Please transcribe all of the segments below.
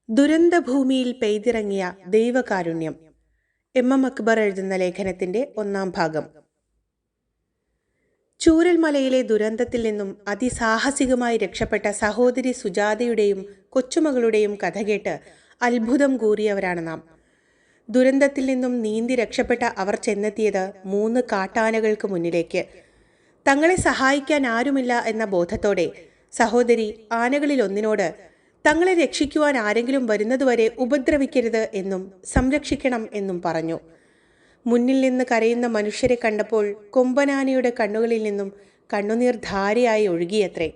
ദുരന്തഭൂമിയിൽ പെയ്തിറങ്ങിയ ദൈവകാരുണ്യം. M Akbar എഴുതുന്ന ലേഖനത്തിന്റെ 1-ാം ഭാഗം. ചൂരൽമലയിലെ ദുരന്തത്തിൽ നിന്നും അതിസാഹസികമായി രക്ഷപ്പെട്ട സഹോദരി സുജാതയുടെയും കൊച്ചുമകളുടെയും കഥ കേട്ട് അത്ഭുതം കൂറിയവരാണ് നാം. ദുരന്തത്തിൽ നിന്നും നീന്തി രക്ഷപ്പെട്ട അവർ ചെന്നെത്തിയത് 3 കാട്ടാനകൾക്ക് മുന്നിലേക്ക്. തങ്ങളെ സഹായിക്കാൻ ആരുമില്ല എന്ന ബോധത്തോടെ സഹോദരി ആനകളിലൊന്നിനോട് തങ്ങളെ രക്ഷിക്കുവാൻ ആരെങ്കിലും വരുന്നതുവരെ ഉപദ്രവിക്കരുത് എന്നും സംരക്ഷിക്കണം എന്നും പറഞ്ഞു. മുന്നിൽ നിന്ന് കരയുന്ന മനുഷ്യരെ കണ്ടപ്പോൾ കൊമ്പനാനയുടെ കണ്ണുകളിൽ നിന്നും കണ്ണുനീർ ധാരയായി ഒഴുകിയത്രേ.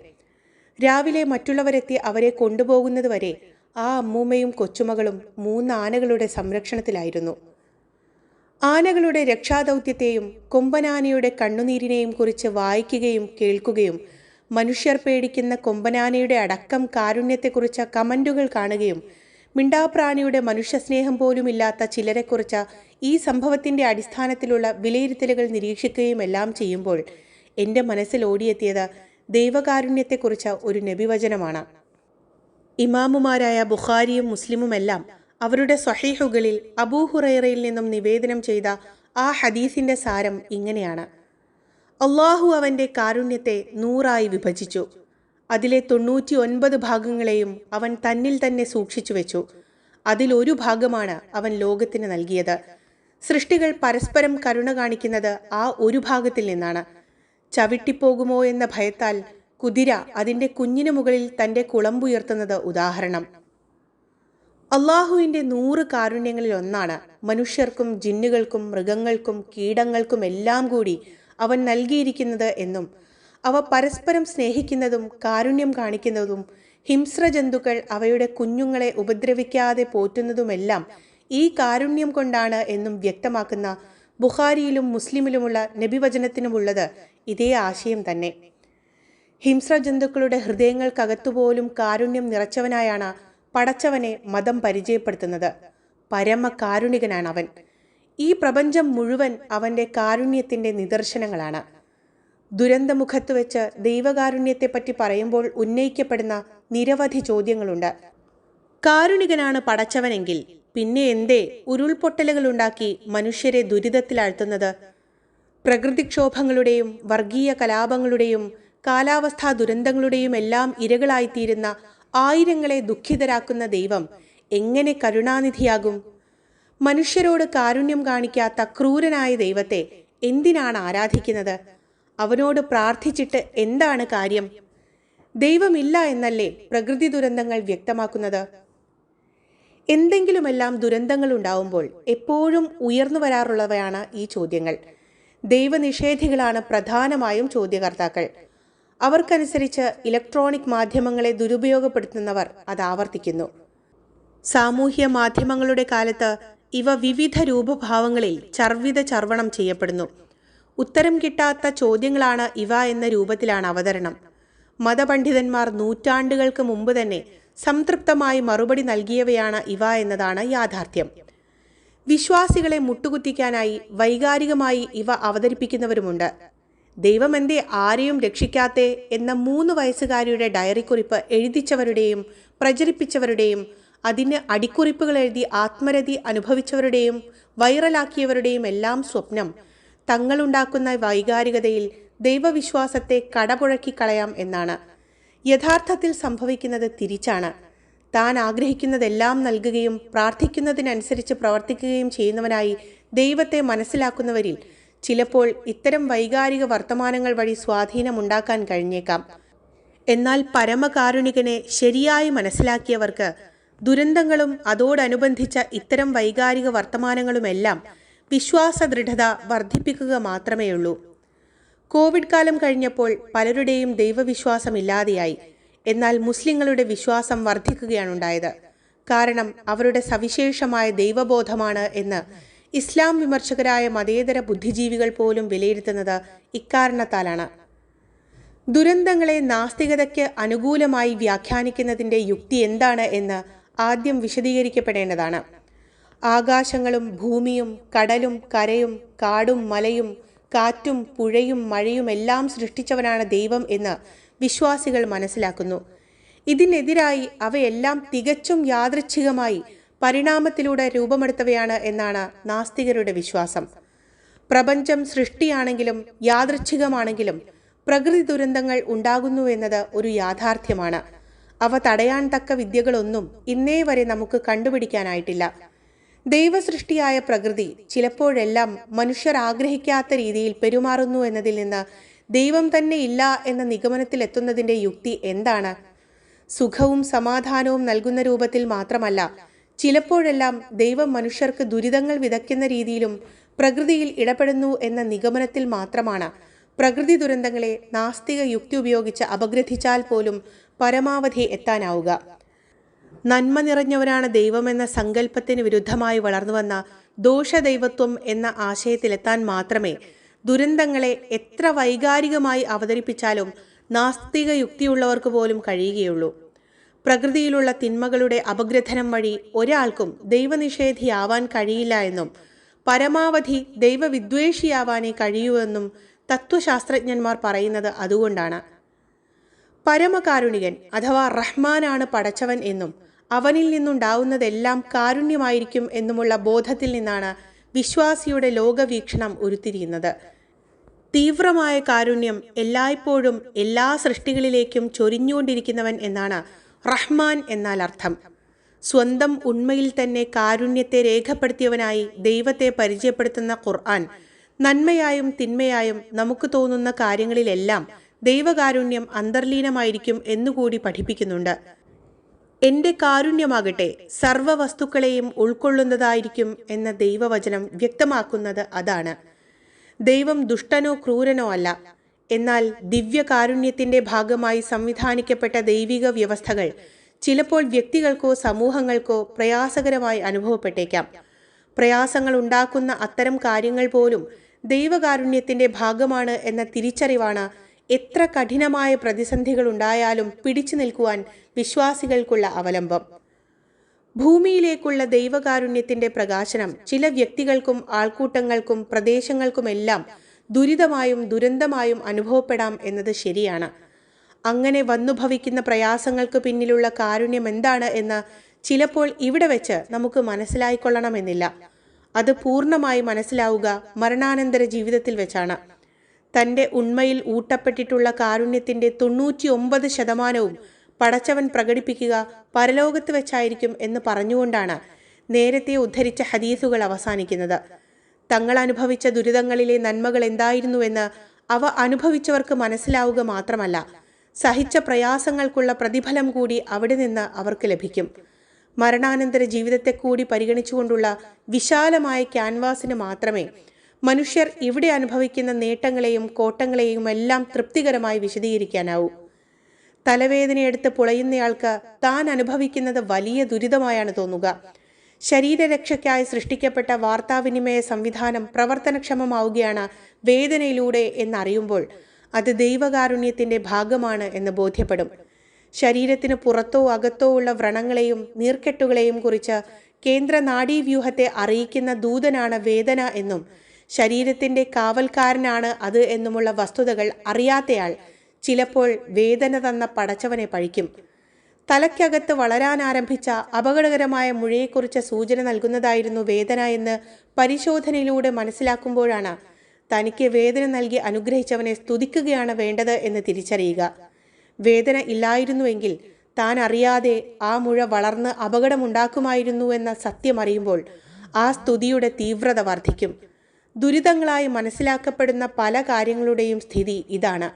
രാവിലെ മറ്റുള്ളവരെത്തി അവരെ കൊണ്ടുപോകുന്നതുവരെ ആ അമ്മൂമ്മയും കൊച്ചുമകളും 3 ആനകളുടെ സംരക്ഷണത്തിലായിരുന്നു. ആനകളുടെ രക്ഷാദൗത്യത്തെയും കൊമ്പനാനയുടെ കണ്ണുനീരിനെയും കുറിച്ച് വായിക്കുകയും കേൾക്കുകയും മനുഷ്യർ പേടിക്കുന്ന കൊമ്പനാനയുടെ അടക്കം കാരുണ്യത്തെക്കുറിച്ച കമന്റുകൾ കാണുകയും മിണ്ടാപ്രാണിയുടെ മനുഷ്യസ്നേഹം പോലുമില്ലാത്ത ചിലരെക്കുറിച്ച ഈ സംഭവത്തിൻ്റെ അടിസ്ഥാനത്തിലുള്ള വിലയിരുത്തലുകൾ നിരീക്ഷിക്കുകയും എല്ലാം ചെയ്യുമ്പോൾ എൻ്റെ മനസ്സിൽ ഓടിയെത്തിയത് ദൈവകാരുണ്യത്തെക്കുറിച്ച ഒരു നബിവചനമാണ്. ഇമാമുമാരായ ബുഖാരിയും മുസ്ലിമുമെല്ലാം അവരുടെ സ്വഹീഹുകളിൽ അബൂ ഹുറൈറയിൽ നിന്നും നിവേദനം ചെയ്ത ആ ഹദീസിൻ്റെ സാരം ഇങ്ങനെയാണ്: അള്ളാഹു അവൻ്റെ കാരുണ്യത്തെ 100 വിഭജിച്ചു. അതിലെ 99 ഭാഗങ്ങളെയും അവൻ തന്നിൽ തന്നെ സൂക്ഷിച്ചു വെച്ചു. അതിലൊരു ഭാഗമാണ് അവൻ ലോകത്തിന് നൽകിയത്. സൃഷ്ടികൾ പരസ്പരം കരുണ കാണിക്കുന്നത് ആ ഒരു ഭാഗത്തിൽ നിന്നാണ്. ചവിട്ടിപ്പോകുമോ എന്ന ഭയത്താൽ കുതിര അതിൻ്റെ കുഞ്ഞിനു മുകളിൽ തൻ്റെ കുളമ്പുയർത്തുന്നത് ഉദാഹരണം. അള്ളാഹുവിൻ്റെ 100 കാരുണ്യങ്ങളിൽ ഒന്നാണ് മനുഷ്യർക്കും ജിന്നുകൾക്കും മൃഗങ്ങൾക്കും കീടങ്ങൾക്കും എല്ലാം കൂടി അവൻ നൽകിയിരിക്കുന്നത് എന്നും അവ പരസ്പരം സ്നേഹിക്കുന്നതും കാരുണ്യം കാണിക്കുന്നതും ഹിംസ്ര ജന്തുക്കൾ അവയുടെ കുഞ്ഞുങ്ങളെ ഉപദ്രവിക്കാതെ പോറ്റുന്നതുമെല്ലാം ഈ കാരുണ്യം കൊണ്ടാണ് എന്നും വ്യക്തമാക്കുന്ന ബുഖാരിയിലും മുസ്ലിമിലുമുള്ള നബിവചനത്തിനുമുള്ളത് ഇതേ ആശയം തന്നെ. ഹിംസ്ര ജന്തുക്കളുടെ ഹൃദയങ്ങൾക്കകത്തുപോലും കാരുണ്യം നിറച്ചവനായാണ് പടച്ചവനെ മതം പരിചയപ്പെടുത്തുന്നത്. പരമ കാരുണികനാണ് അവൻ. ഈ പ്രപഞ്ചം മുഴുവൻ അവൻ്റെ കാരുണ്യത്തിൻ്റെ നിദർശനങ്ങളാണ്. ദുരന്തമുഖത്ത് വെച്ച് ദൈവകാരുണ്യത്തെപ്പറ്റി പറയുമ്പോൾ ഉന്നയിക്കപ്പെടുന്ന നിരവധി ചോദ്യങ്ങളുണ്ട്. കാരുണികനാണ് പടച്ചവനെങ്കിൽ പിന്നെ എന്തേ ഉരുൾപൊട്ടലുകളുണ്ടാക്കി മനുഷ്യരെ ദുരിതത്തിലാഴ്ത്തുന്നത്? പ്രകൃതിക്ഷോഭങ്ങളുടെയും വർഗീയ കലാപങ്ങളുടെയും കാലാവസ്ഥാ ദുരന്തങ്ങളുടെയും എല്ലാം ഇരകളായിത്തീരുന്ന ആയിരങ്ങളെ ദുഃഖിതരാക്കുന്ന ദൈവം എങ്ങനെ കരുണാനിധിയാകും? മനുഷ്യരോട് കാരുണ്യം കാണിക്കാത്ത ക്രൂരനായ ദൈവത്തെ എന്തിനാണ് ആരാധിക്കുന്നത്? അവനോട് പ്രാർത്ഥിച്ചിട്ട് എന്താണ് കാര്യം? ദൈവമില്ല എന്നല്ലേ പ്രകൃതി ദുരന്തങ്ങൾ വ്യക്തമാക്കുന്നത്? എന്തെങ്കിലുമെല്ലാം ദുരന്തങ്ങൾ ഉണ്ടാവുമ്പോൾ എപ്പോഴും ഉയർന്നു വരാറുള്ളവയാണ് ഈ ചോദ്യങ്ങൾ. ദൈവനിഷേധികളാണ് പ്രധാനമായും ചോദ്യകർത്താക്കൾ. അവർക്കനുസരിച്ച് ഇലക്ട്രോണിക് മാധ്യമങ്ങളെ ദുരുപയോഗപ്പെടുത്തുന്നവർ അത് ആവർത്തിക്കുന്നു. സാമൂഹ്യ മാധ്യമങ്ങളുടെ കാലത്ത് ഇവ വിവിധ രൂപഭാവങ്ങളിൽ ചർവണം ചെയ്യപ്പെടുന്നു. ഉത്തരം കിട്ടാത്ത ചോദ്യങ്ങളാണ് ഇവ എന്ന രൂപത്തിലാണ് അവതരണം. മതപണ്ഡിതന്മാർ നൂറ്റാണ്ടുകൾക്ക് മുമ്പ് തന്നെ സംതൃപ്തമായി മറുപടി നൽകിയവയാണ് ഇവ എന്നതാണ് യാഥാർത്ഥ്യം. വിശ്വാസികളെ മുട്ടുകുത്തിക്കാനായി വൈകാരികമായി ഇവ അവതരിപ്പിക്കുന്നവരുമുണ്ട്. ദൈവം എന്തേ ആരെയും രക്ഷിക്കാത്തേ എന്ന 3 വയസ്സുകാരിയുടെ ഡയറിക്കുറിപ്പ് എഴുതിച്ചവരുടെയും പ്രചരിപ്പിച്ചവരുടെയും അതിന് അടിക്കുറിപ്പുകൾ എഴുതി ആത്മരതി അനുഭവിച്ചവരുടെയും വൈറലാക്കിയവരുടെയും എല്ലാം സ്വപ്നം തങ്ങളുണ്ടാക്കുന്ന വൈകാരികതയിൽ ദൈവവിശ്വാസത്തെ കടപുഴക്കി കളയാം എന്നാണ്. യഥാർത്ഥത്തിൽ സംഭവിക്കുന്നത് തിരിച്ചാണ്. താൻ ആഗ്രഹിക്കുന്നതെല്ലാം നൽകുകയും പ്രാർത്ഥിക്കുന്നതിനനുസരിച്ച് പ്രവർത്തിക്കുകയും ചെയ്യുന്നവനായി ദൈവത്തെ മനസ്സിലാക്കുന്നവരിൽ ചിലപ്പോൾ ഇത്തരം വൈകാരിക വർത്തമാനങ്ങൾ വഴി സ്വാധീനമുണ്ടാക്കാൻ കഴിഞ്ഞേക്കാം. എന്നാൽ പരമകാരുണികനെ ശരിയായി മനസ്സിലാക്കിയവർക്ക് ദുരന്തങ്ങളും അതോടനുബന്ധിച്ച ഇത്തരം വൈകാരിക വർത്തമാനങ്ങളുമെല്ലാം വിശ്വാസദൃഢത വർദ്ധിപ്പിക്കുക മാത്രമേയുള്ളൂ. കോവിഡ് കാലം കഴിഞ്ഞപ്പോൾ പലരുടെയും ദൈവവിശ്വാസമില്ലാതെയായി. എന്നാൽ മുസ്ലിങ്ങളുടെ വിശ്വാസം വർദ്ധിക്കുകയാണുണ്ടായത്. കാരണം അവരുടെ സവിശേഷമായ ദൈവബോധമാണ് എന്ന് ഇസ്ലാം വിമർശകരായ മതേതര ബുദ്ധിജീവികൾ പോലും വിലയിരുത്തുന്നത് ഇക്കാരണത്താലാണ്. ദുരന്തങ്ങളെ നാസ്തികതയ്ക്ക് അനുകൂലമായി വ്യാഖ്യാനിക്കുന്നതിൻ്റെ യുക്തി എന്താണ് എന്ന് ആദ്യം വിശദീകരിക്കപ്പെടേണ്ടതാണ്. ആകാശങ്ങളും ഭൂമിയും കടലും കരയും കാടും മലയും കാറ്റും പുഴയും മഴയും എല്ലാം സൃഷ്ടിച്ചവനാണ് ദൈവം എന്ന് വിശ്വാസികൾ മനസ്സിലാക്കുന്നു. ഇതിനെതിരായി അവയെല്ലാം തികച്ചും യാദൃച്ഛികമായി പരിണാമത്തിലൂടെ രൂപമെടുത്തവയാണ് എന്നാണ് നാസ്തികരുടെ വിശ്വാസം. പ്രപഞ്ചം സൃഷ്ടിയാണെങ്കിലും യാദൃച്ഛികമാണെങ്കിലും പ്രകൃതി ദുരന്തങ്ങൾ ഉണ്ടാകുന്നു എന്നത് ഒരു യാഥാർത്ഥ്യമാണ്. അവ തടയാൻ തക്ക വിദ്യകളൊന്നും ഇന്നേ വരെ നമുക്ക് കണ്ടുപിടിക്കാനായിട്ടില്ല. ദൈവസൃഷ്ടിയായ പ്രകൃതി ചിലപ്പോഴെല്ലാം മനുഷ്യർ ആഗ്രഹിക്കാത്ത രീതിയിൽ പെരുമാറുന്നു എന്നതിൽ നിന്ന് ദൈവം തന്നെ ഇല്ല എന്ന നിഗമനത്തിലെത്തുന്നതിൻ്റെ യുക്തി എന്താണ്? സുഖവും സമാധാനവും നൽകുന്ന രൂപത്തിൽ മാത്രമല്ല, ചിലപ്പോഴെല്ലാം ദൈവം മനുഷ്യർക്ക് ദുരിതങ്ങൾ വിതയ്ക്കുന്ന രീതിയിലും പ്രകൃതിയിൽ ഇടപെടുന്നു എന്ന നിഗമനത്തിൽ മാത്രമാണ് പ്രകൃതി ദുരന്തങ്ങളെ നാസ്തിക യുക്തി ഉപയോഗിച്ച് അപഗ്രഥിച്ചാൽ പോലും പരമാവധി എത്താനാവുക. നന്മ നിറഞ്ഞവരാണ് ദൈവമെന്ന സങ്കല്പത്തിന് വിരുദ്ധമായി വളർന്നുവന്ന ദോഷദൈവത്വം എന്ന ആശയത്തിലെത്താൻ മാത്രമേ ദുരന്തങ്ങളെ എത്ര വൈകാരികമായി അവതരിപ്പിച്ചാലും നാസ്തിക യുക്തിയുള്ളവർക്ക് പോലും കഴിയുകയുള്ളൂ. പ്രകൃതിയിലുള്ള തിന്മകളുടെ അപഗ്രഥനം വഴി ഒരാൾക്കും ദൈവനിഷേധിയാവാൻ കഴിയില്ല എന്നും പരമാവധി ദൈവവിദ്വേഷിയാവാനേ കഴിയൂ എന്നും തത്വശാസ്ത്രജ്ഞന്മാർ പറയുന്നത് അതുകൊണ്ടാണ്. പരമകാരുണികൻ അഥവാ റഹ്മാനാണ് പടച്ചവൻ എന്നും അവനിൽ നിന്നുണ്ടാവുന്നതെല്ലാം കാരുണ്യമായിരിക്കും എന്നുമുള്ള ബോധത്തിൽ നിന്നാണ് വിശ്വാസിയുടെ ലോകവീക്ഷണം ഉരുത്തിരിയുന്നത്. തീവ്രമായ കാരുണ്യം എല്ലായ്പ്പോഴും എല്ലാ സൃഷ്ടികളിലേക്കും ചൊരിഞ്ഞുകൊണ്ടിരിക്കുന്നവൻ എന്നാണ് റഹ്മാൻ എന്നാൽ അർത്ഥം. സ്വന്തം ഉണ്മയിൽ തന്നെ കാരുണ്യത്തെ രേഖപ്പെടുത്തിയവനായി ദൈവത്തെ പരിചയപ്പെടുത്തുന്ന ഖുർആൻ നന്മയായും തിന്മയായും നമുക്ക് തോന്നുന്ന കാര്യങ്ങളിലെല്ലാം ദൈവകാരുണ്യം അന്തർലീനമായിരിക്കും എന്നുകൂടി പഠിപ്പിക്കുന്നുണ്ട്. എൻ്റെ കാരുണ്യമാകട്ടെ സർവ്വ വസ്തുക്കളെയും ഉൾക്കൊള്ളുന്നതായിരിക്കും എന്ന ദൈവവചനം വ്യക്തമാക്കുന്നത് അതാണ്. ദൈവം ദുഷ്ടനോ ക്രൂരനോ അല്ല. എന്നാൽ ദിവ്യകാരുണ്യത്തിൻ്റെ ഭാഗമായി സംവിധാനിക്കപ്പെട്ട ദൈവിക വ്യവസ്ഥകൾ ചിലപ്പോൾ വ്യക്തികൾക്കോ സമൂഹങ്ങൾക്കോ പ്രയാസകരമായി അനുഭവപ്പെട്ടേക്കാം. പ്രയാസങ്ങൾ ഉണ്ടാക്കുന്ന അത്തരം കാര്യങ്ങൾ പോലും ദൈവകാരുണ്യത്തിൻ്റെ ഭാഗമാണ് എന്ന തിരിച്ചറിവാണ് എത്ര കഠിനമായ പ്രതിസന്ധികൾ ഉണ്ടായാലും പിടിച്ചു നിൽക്കുവാൻ വിശ്വാസികൾക്കുള്ള അവലംബം. ഭൂമിയിലേക്കുള്ള ദൈവകാരുണ്യത്തിൻ്റെ പ്രകാശനം ചില വ്യക്തികൾക്കും ആൾക്കൂട്ടങ്ങൾക്കും പ്രദേശങ്ങൾക്കുമെല്ലാം ദുരിതമായും ദുരന്തമായും അനുഭവപ്പെടാം എന്നത് ശരിയാണ്. അങ്ങനെ വന്നുഭവിക്കുന്ന പ്രയാസങ്ങൾക്ക് പിന്നിലുള്ള കാരുണ്യം എന്താണ് എന്ന് ചിലപ്പോൾ ഇവിടെ വെച്ച് നമുക്ക് മനസ്സിലായിക്കൊള്ളണമെന്നില്ല. അത് പൂർണ്ണമായി മനസ്സിലാവുക മരണാനന്തര ജീവിതത്തിൽ വെച്ചാണ്. തൻ്റെ ഉണ്മയിൽ ഊട്ടപ്പെട്ടിട്ടുള്ള കാരുണ്യത്തിൻ്റെ 99% പടച്ചവൻ പ്രകടിപ്പിക്കുക പരലോകത്ത് വെച്ചായിരിക്കും എന്ന് പറഞ്ഞുകൊണ്ടാണ് നേരത്തെ ഉദ്ധരിച്ച ഹദീസുകൾ അവസാനിക്കുന്നത്. തങ്ങൾ അനുഭവിച്ച ദുരിതങ്ങളിലെ നന്മകൾ എന്തായിരുന്നുവെന്ന് അവ അനുഭവിച്ചവർക്ക് മനസ്സിലാവുക മാത്രമല്ല, സഹിച്ച പ്രയാസങ്ങൾക്കുള്ള പ്രതിഫലം കൂടി അവിടെ നിന്ന് അവർക്ക് ലഭിക്കും. മരണാനന്തര ജീവിതത്തെ കൂടി പരിഗണിച്ചുകൊണ്ടുള്ള വിശാലമായ ക്യാൻവാസിന് മാത്രമേ മനുഷ്യർ ഇവിടെ അനുഭവിക്കുന്ന നേട്ടങ്ങളെയും കോട്ടങ്ങളെയും എല്ലാം തൃപ്തികരമായി വിശദീകരിക്കാനാവൂ. തലവേദനയെടുത്ത് പുളയുന്നയാൾക്ക് താൻ അനുഭവിക്കുന്നത് വലിയ ദുരിതമായാണ് തോന്നുക. ശരീരരക്ഷയ്ക്കായി സൃഷ്ടിക്കപ്പെട്ട വാർത്താവിനിമയ സംവിധാനം പ്രവർത്തനക്ഷമമാവുകയാണ് വേദനയിലൂടെ എന്നറിയുമ്പോൾ അത് ദൈവകാരുണ്യത്തിൻ്റെ ഭാഗമാണ് എന്ന് ബോധ്യപ്പെടും. ശരീരത്തിന് പുറത്തോ അകത്തോ ഉള്ള വ്രണങ്ങളെയും നീർക്കെട്ടുകളെയും കുറിച്ച് കേന്ദ്ര നാഡീവ്യൂഹത്തെ അറിയിക്കുന്ന ദൂതനാണ് വേദന എന്നും ശരീരത്തിൻ്റെ കാവൽക്കാരനാണ് അത് എന്നുമുള്ള വസ്തുതകൾ അറിയാത്തയാൾ ചിലപ്പോൾ വേദന തന്ന പടച്ചവനെ പഴിക്കും. തലയ്ക്കകത്ത് വളരാൻ ആരംഭിച്ച അപകടകരമായ മുഴയെക്കുറിച്ച് സൂചന നൽകുന്നതായിരുന്നു വേദന എന്ന് പരിശോധനയിലൂടെ മനസ്സിലാക്കുമ്പോഴാണ് തനിക്ക് വേദന നൽകി അനുഗ്രഹിച്ചവനെ സ്തുതിക്കുകയാണ് വേണ്ടത് എന്ന് തിരിച്ചറിയുക. വേദന ഇല്ലായിരുന്നുവെങ്കിൽ താൻ അറിയാതെ ആ മുഴ വളർന്ന് അപകടമുണ്ടാക്കുമായിരുന്നു എന്ന സത്യം അറിയുമ്പോൾ ആ സ്തുതിയുടെ തീവ്രത വർദ്ധിക്കും. ദുരിതങ്ങളായി മനസ്സിലാക്കപ്പെടുന്ന പല കാര്യങ്ങളുടെയും സ്ഥിതി ഇതാണ്.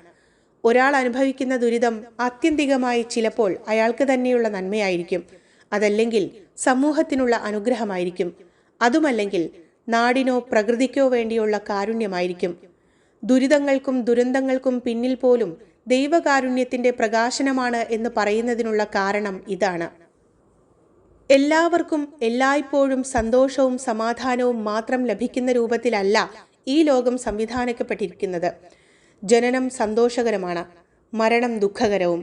ഒരാൾ അനുഭവിക്കുന്ന ദുരിതം ആത്യന്തികമായി ചിലപ്പോൾ അയാൾക്ക് തന്നെയുള്ള നന്മയായിരിക്കും, അതല്ലെങ്കിൽ സമൂഹത്തിനുള്ള അനുഗ്രഹമായിരിക്കും, അതുമല്ലെങ്കിൽ നാടിനോ പ്രകൃതിക്കോ വേണ്ടിയുള്ള കാരുണ്യമായിരിക്കും. ദുരിതങ്ങൾക്കും ദുരന്തങ്ങൾക്കും പിന്നിൽ പോലും ദൈവകാരുണ്യത്തിൻ്റെ പ്രകാശനമാണ് എന്ന് പറയുന്നതിനുള്ള കാരണം ഇതാണ്. എല്ലാവർക്കും എല്ലായ്പ്പോഴും സന്തോഷവും സമാധാനവും മാത്രം ലഭിക്കുന്ന രൂപത്തിലല്ല ഈ ലോകം സംവിധാനിക്കപ്പെട്ടിരിക്കുന്നത്. ജനനം സന്തോഷകരമാണ്, മരണം ദുഃഖകരവും.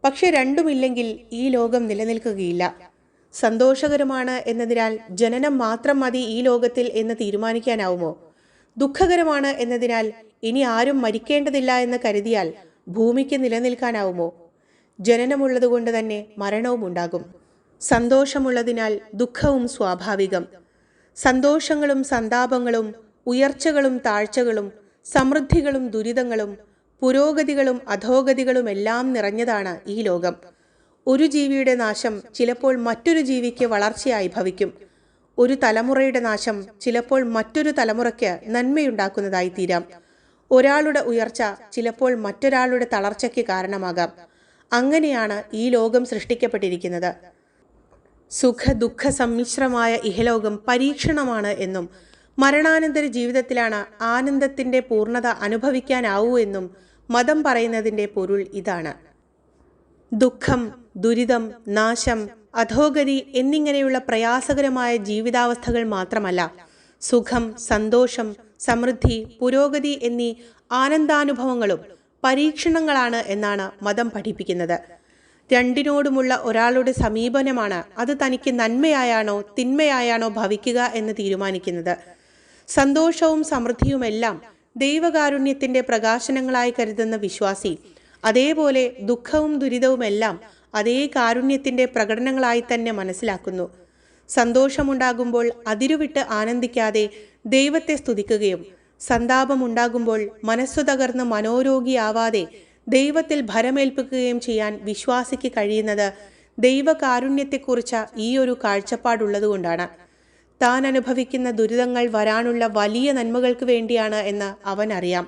പക്ഷെ രണ്ടുമില്ലെങ്കിൽ ഈ ലോകം നിലനിൽക്കുകയില്ല. സന്തോഷകരമാണ് എന്നതിനാൽ ജനനം മാത്രം മതി ഈ ലോകത്തിൽ എന്ന് തീരുമാനിക്കാനാവുമോ? ദുഃഖകരമാണ് എന്നതിനാൽ ഇനി ആരും മരിക്കേണ്ടതില്ല എന്ന് കരുതിയാൽ ഭൂമിക്ക് നിലനിൽക്കാനാവുമോ? ജനനമുള്ളതുകൊണ്ട് തന്നെ മരണവും ഉണ്ടാകും. സന്തോഷമുള്ളതിനാൽ ദുഃഖവും സ്വാഭാവികം. സന്തോഷങ്ങളും സന്താപങ്ങളും ഉയർച്ചകളും താഴ്ചകളും സമൃദ്ധികളും ദുരിതങ്ങളും പുരോഗതികളും അധോഗതികളും എല്ലാം നിറഞ്ഞതാണ് ഈ ലോകം. ഒരു ജീവിയുടെ നാശം ചിലപ്പോൾ മറ്റൊരു ജീവിക്ക് വളർച്ചയായി ഭവിക്കും. ഒരു തലമുറയുടെ നാശം ചിലപ്പോൾ മറ്റൊരു തലമുറയ്ക്ക് നന്മയുണ്ടാക്കുന്നതായി തീരാം. ഒരാളുടെ ഉയർച്ച ചിലപ്പോൾ മറ്റൊരാളുടെ തളർച്ചയ്ക്ക് കാരണമാകാം. അങ്ങനെയാണ് ഈ ലോകം സൃഷ്ടിക്കപ്പെട്ടിരിക്കുന്നത്. സുഖ ദുഃഖ സമ്മിശ്രമായ ഇഹലോകം പരീക്ഷണമാണ് എന്നും മരണാനന്തര ജീവിതത്തിലാണ് ആനന്ദത്തിൻ്റെ പൂർണ്ണത അനുഭവിക്കാനാവൂ എന്നും മതം പറയുന്നതിൻ്റെ പൊരുൾ ഇതാണ്. ദുഃഖം, ദുരിതം, നാശം, അധോഗതി എന്നിങ്ങനെയുള്ള പ്രയാസകരമായ ജീവിതാവസ്ഥകൾ മാത്രമല്ല, സുഖം, സന്തോഷം, സമൃദ്ധി, പുരോഗതി എന്നീ ആനന്ദാനുഭവങ്ങളും പരീക്ഷണങ്ങളാണ് എന്നാണ് മതം പഠിപ്പിക്കുന്നത്. രണ്ടിനോടുമുള്ള ഒരാളുടെ സമീപനമാണ് അത് തനിക്ക് നന്മയായാണോ തിന്മയായാണോ ഭവിക്കുക എന്ന് തീരുമാനിക്കുന്നത്. സന്തോഷവും സമൃദ്ധിയുമെല്ലാം ദൈവകാരുണ്യത്തിൻ്റെ പ്രകാശനങ്ങളായി കരുതുന്ന വിശ്വാസി അതേപോലെ ദുഃഖവും ദുരിതവുമെല്ലാം അതേ കാരുണ്യത്തിൻ്റെ പ്രകടനങ്ങളായി തന്നെ മനസ്സിലാക്കുന്നു. സന്തോഷമുണ്ടാകുമ്പോൾ അതിരുവിട്ട് ആനന്ദിക്കാതെ ദൈവത്തെ സ്തുതിക്കുകയും സന്താപമുണ്ടാകുമ്പോൾ മനസ്സു തകർന്ന് മനോരോഗിയാവാതെ ദൈവത്തിൽ ഭരമേൽപ്പിക്കുകയും ചെയ്യാൻ വിശ്വാസിക്ക് കഴിയുന്നത് ദൈവകാരുണ്യത്തെക്കുറിച്ച ഈ ഒരു കാഴ്ചപ്പാടുള്ളതുകൊണ്ടാണ്. താൻ അനുഭവിക്കുന്ന ദുരിതങ്ങൾ വരാനുള്ള വലിയ നന്മകൾക്ക് വേണ്ടിയാണ് എന്ന് അവൻ അറിയാം.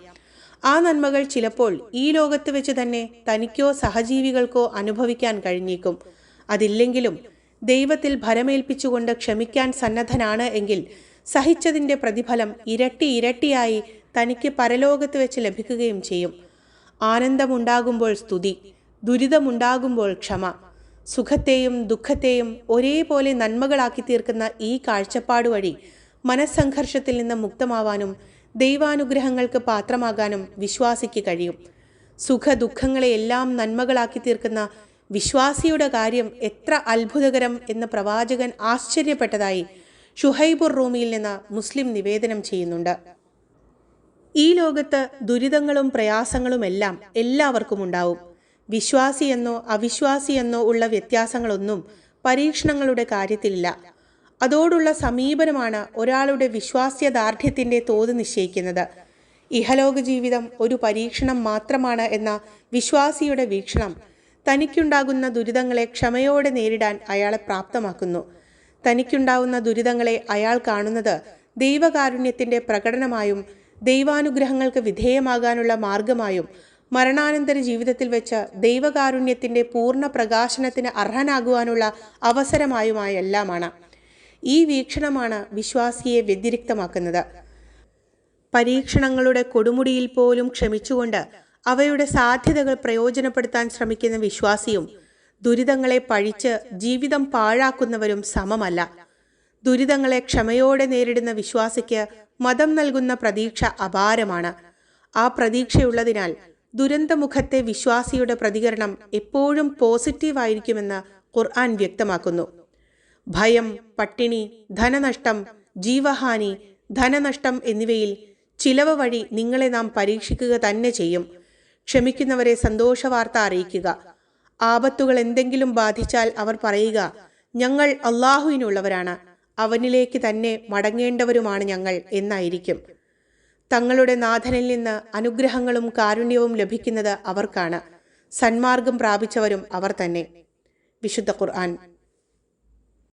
ആ നന്മകൾ ചിലപ്പോൾ ഈ ലോകത്ത് വെച്ച് തന്നെ തനിക്കോ സഹജീവികൾക്കോ അനുഭവിക്കാൻ കഴിഞ്ഞേക്കും. അതില്ലെങ്കിലും ദൈവത്തിൽ ഭരമേൽപ്പിച്ചുകൊണ്ട് ക്ഷമിക്കാൻ സന്നദ്ധനാണ് എങ്കിൽ സഹിച്ചതിൻ്റെ പ്രതിഫലം ഇരട്ടി ഇരട്ടിയായി തനിക്ക് പരലോകത്ത് വെച്ച് ലഭിക്കുകയും ചെയ്യും. ആനന്ദമുണ്ടാകുമ്പോൾ സ്തുതി, ദുരിതമുണ്ടാകുമ്പോൾ ക്ഷമ, സുഖത്തെയും ദുഃഖത്തെയും ഒരേപോലെ നന്മകളാക്കി തീർക്കുന്ന ഈ കാഴ്ചപ്പാട് വഴി മനസ്സംഘർഷത്തിൽ നിന്ന് മുക്തമാവാനും ദൈവാനുഗ്രഹങ്ങൾക്ക് പാത്രമാകാനും വിശ്വാസിക്ക് കഴിയും. സുഖ ദുഃഖങ്ങളെയെല്ലാം നന്മകളാക്കി തീർക്കുന്ന വിശ്വാസിയുടെ കാര്യം എത്ര അത്ഭുതകരം എന്ന് പ്രവാചകൻ ആശ്ചര്യപ്പെട്ടതായി ഷുഹൈബുർ റൂമിയിൽ നിന്ന് മുസ്ലിം നിവേദനം ചെയ്യുന്നുണ്ട്. ഈ ലോകത്ത് ദുരിതങ്ങളും പ്രയാസങ്ങളുമെല്ലാം എല്ലാവർക്കും ഉണ്ടാവും. വിശ്വാസിയെന്നോ അവിശ്വാസിയെന്നോ ഉള്ള വ്യത്യാസങ്ങളൊന്നും പരീക്ഷണങ്ങളുടെ കാര്യത്തിലില്ല. അതോടുള്ള സമീപനമാണ് ഒരാളുടെ വിശ്വാസ്യദാർഢ്യത്തിൻ്റെ തോത് നിശ്ചയിക്കുന്നത്. ഇഹലോക ജീവിതം ഒരു പരീക്ഷണം മാത്രമാണ് എന്ന വിശ്വാസിയുടെ വീക്ഷണം തനിക്കുണ്ടാകുന്ന ദുരിതങ്ങളെ ക്ഷമയോടെ നേരിടാൻ അയാളെ പ്രാപ്തമാക്കുന്നു. തനിക്കുണ്ടാവുന്ന ദുരിതങ്ങളെ അയാൾ കാണുന്നത് ദൈവകാരുണ്യത്തിൻ്റെ പ്രകടനമായും ദൈവാനുഗ്രഹങ്ങൾക്ക് വിധേയമാകാനുള്ള മാർഗമായും മരണാനന്തര ജീവിതത്തിൽ വെച്ച് ദൈവകാരുണ്യത്തിൻ്റെ പൂർണ്ണ പ്രകാശനത്തിന് അർഹനാകുവാനുള്ള അവസരമായുമായെല്ലാമാണ്. ഈ വീക്ഷണമാണ് വിശ്വാസിയെ വ്യതിരിക്തമാക്കുന്നത്. പരീക്ഷണങ്ങളുടെ കൊടുമുടിയിൽ പോലും ക്ഷമിച്ചുകൊണ്ട് അവയുടെ സാധ്യതകൾ പ്രയോജനപ്പെടുത്താൻ ശ്രമിക്കുന്ന വിശ്വാസിയും ദുരിതങ്ങളെ പഴിച്ച് ജീവിതം പാഴാക്കുന്നവരും സമമല്ല. ദുരിതങ്ങളെ ക്ഷമയോടെ നേരിടുന്ന വിശ്വാസിക്ക് മതം നൽകുന്ന പ്രതീക്ഷ അപാരമാണ്. ആ പ്രതീക്ഷയുള്ളതിനാൽ ദുരന്തമുഖത്തെ വിശ്വാസിയുടെ പ്രതികരണം എപ്പോഴും പോസിറ്റീവായിരിക്കുമെന്ന് ഖുർആൻ വ്യക്തമാക്കുന്നു. ഭയം, പട്ടിണി, ധനനഷ്ടം, ജീവഹാനി, ധനനഷ്ടം എന്നിവയിൽ ചിലവ് വഴി നിങ്ങളെ നാം പരീക്ഷിക്കുക തന്നെ ചെയ്യും. ക്ഷമിക്കുന്നവരെ സന്തോഷവാർത്ത അറിയിക്കുക. ആപത്തുകൾ എന്തെങ്കിലും ബാധിച്ചാൽ അവർ പറയുക, ഞങ്ങൾ അള്ളാഹുവിനുള്ളവരാണ്, അവനിലേക്ക് തന്നെ മടങ്ങേണ്ടവരുമാണ് ഞങ്ങൾ എന്നായിരിക്കും. തങ്ങളുടെ നാഥനിൽ നിന്ന് അനുഗ്രഹങ്ങളും കാരുണ്യവും ലഭിക്കുന്നത് അവർക്കാണ്. സന്മാർഗം പ്രാപിച്ചവരും അവർ തന്നെ. വിശുദ്ധ ഖുർആൻ